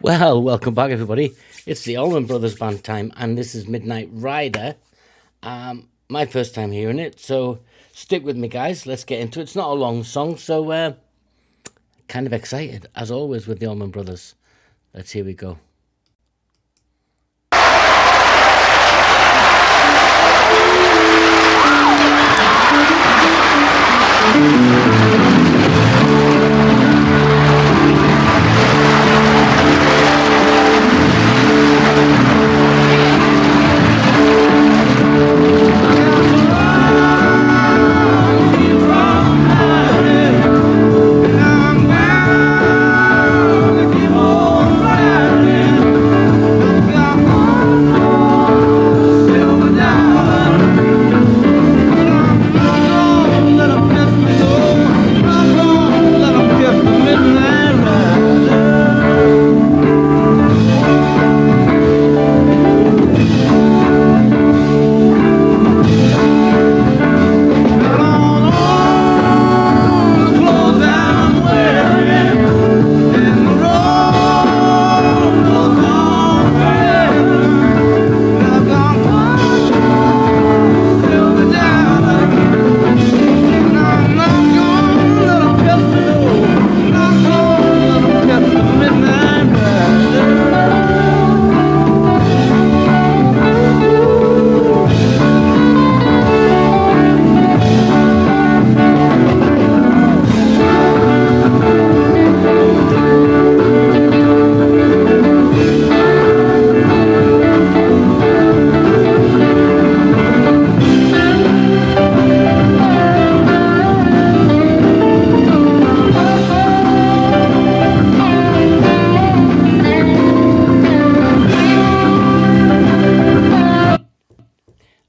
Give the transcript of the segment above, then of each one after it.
Well, welcome back, everybody. It's the Allman Brothers Band time, and this is Midnight Rider. My first time hearing it, so stick with me, guys. Let's get into it. It's not a long song, so kind of excited, as always, with the Allman Brothers. Here we go.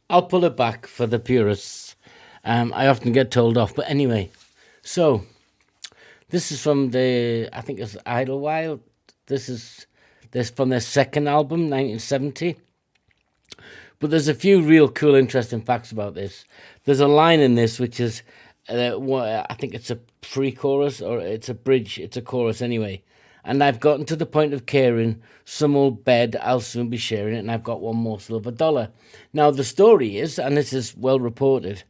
I'll pull it back for the purists. I often get told off, but anyway. So, this is from I think it's Idlewild. This is from their second album, 1970. But there's a few real cool, interesting facts about this. There's a line in this which is, I think it's a pre-chorus, or it's a bridge, it's a chorus anyway. And I've gotten to the point of caring, some old bed, I'll soon be sharing it, and I've got one morsel of a dollar. Now, the story is, and this is well reported,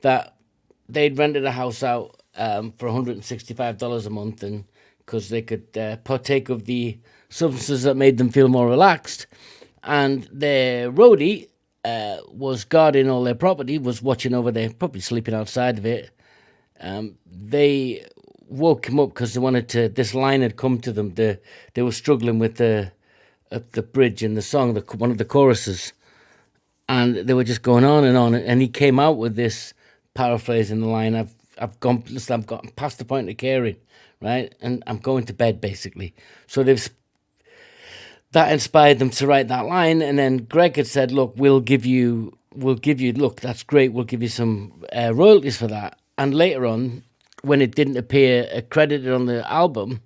that they'd rented a house out for $165 a month, and because they could partake of the substances that made them feel more relaxed. And their roadie was guarding all their property, was watching over there, probably sleeping outside of it. They woke him up because they wanted to. This line had come to them. They were struggling with the bridge in the song, one of the choruses, and they were just going on. And he came out with this paraphrasing the line. I've gone past the point of caring, right? And I'm going to bed, basically. So that inspired them to write that line. And then Greg had said, "Look, we'll give you. Look, that's great. We'll give you some royalties for that." And later on, when it didn't appear credited on the album,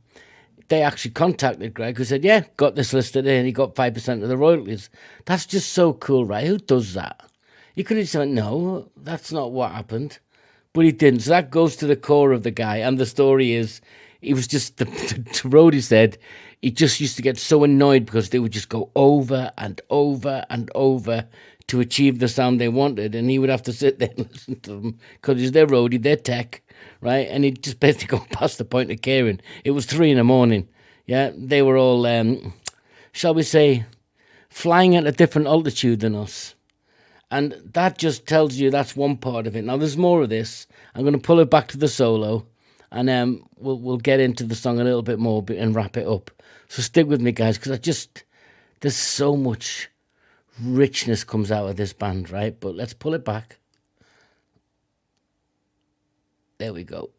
they actually contacted Greg, who said, "Yeah, got this listed in," and he got 5% of the royalties. That's just so cool, right? Who does that? You could have said, "No, that's not what happened," but he didn't. So that goes to the core of the guy. And the story is, he was just, the roadie said, he just used to get so annoyed because they would just go over and over and over to achieve the sound they wanted, and he would have to sit there and listen to them because he's their roadie, their tech, right? And he'd just basically go past the point of caring. It was 3 a.m. Yeah, they were all, shall we say, flying at a different altitude than us. And that just tells you that's one part of it. Now, there's more of this. I'm going to pull it back to the solo, and we'll get into the song a little bit more and wrap it up. So stick with me, guys, because there's so much richness comes out of this band, right? But let's pull it back. There we go.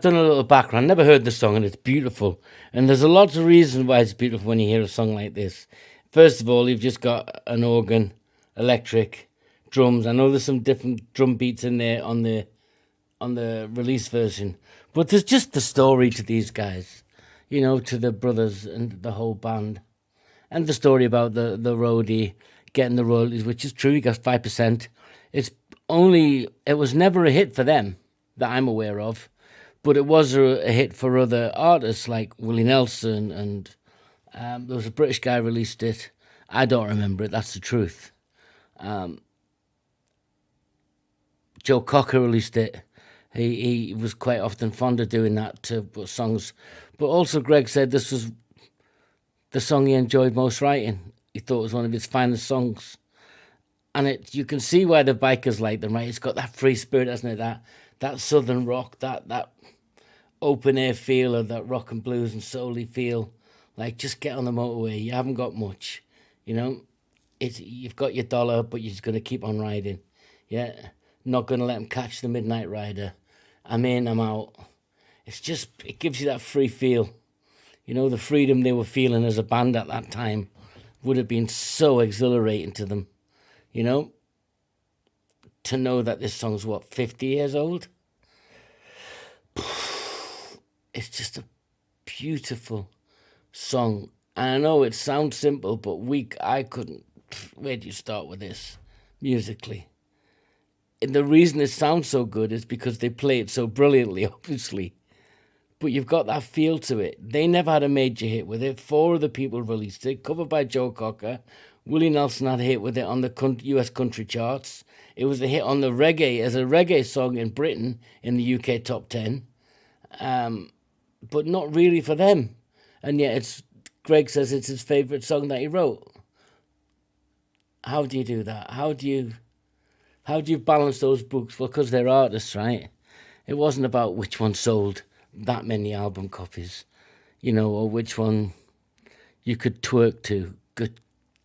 done a little background. Never heard the song, and it's beautiful. And there's a lot of reasons why it's beautiful when you hear a song like this. First of all, you've just got an organ, electric, drums. I know there's some different drum beats in there on the release version, but there's just the story to these guys, you know, to the brothers and the whole band, and the story about the roadie getting the royalties, which is true. He got 5%. It was never a hit for them that I'm aware of, but it was a hit for other artists like Willie Nelson, and there was a British guy released it. I don't remember it. That's the truth. Joe Cocker released it. He was quite often fond of doing that to songs. But also Greg said this was the song he enjoyed most writing. He thought it was one of his finest songs. And you can see why the bikers like them, right? It's got that free spirit, hasn't it? That southern rock, that open air feel of that rock and blues and soul-y feel. Like, just get on the motorway. You haven't got much, you know? You've got your dollar, but you're just going to keep on riding. Yeah? Not going to let them catch the midnight rider. I'm in, I'm out. It gives you that free feel. You know, the freedom they were feeling as a band at that time would have been so exhilarating to them. You know, to know that this song's, 50 years old? It's just a beautiful song. And I know it sounds simple, but I couldn't. Where do you start with this musically? And the reason it sounds so good is because they play it so brilliantly, obviously. But you've got that feel to it. They never had a major hit with it. 4 other people released it, covered by Joe Cocker. Willie Nelson had a hit with it on the US country charts. It was a hit on the reggae, as a reggae song in Britain, in the UK top 10. But not really for them. And yet Greg says it's his favourite song that he wrote. How do you do that? How do you balance those books? Well, because they're artists, right? It wasn't about which one sold that many album copies, you know, or which one you could twerk to. Good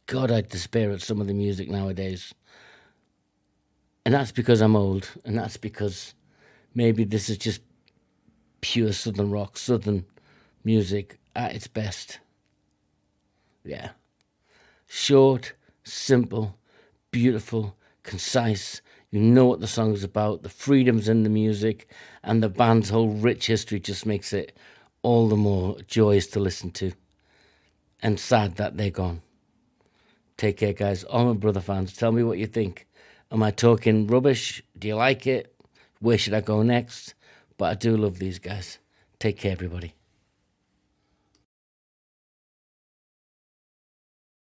God, I'd despair at some of the music nowadays. And that's because I'm old, and that's because maybe this is just pure southern rock, southern music at its best. Yeah. Short, simple, beautiful, concise. You know what the song is about, the freedoms in the music, and the band's whole rich history just makes it all the more joyous to listen to. And sad that they're gone. Take care, guys. All my brother fans, tell me what you think. Am I talking rubbish? Do you like it? Where should I go next? But I do love these guys. Take care, everybody.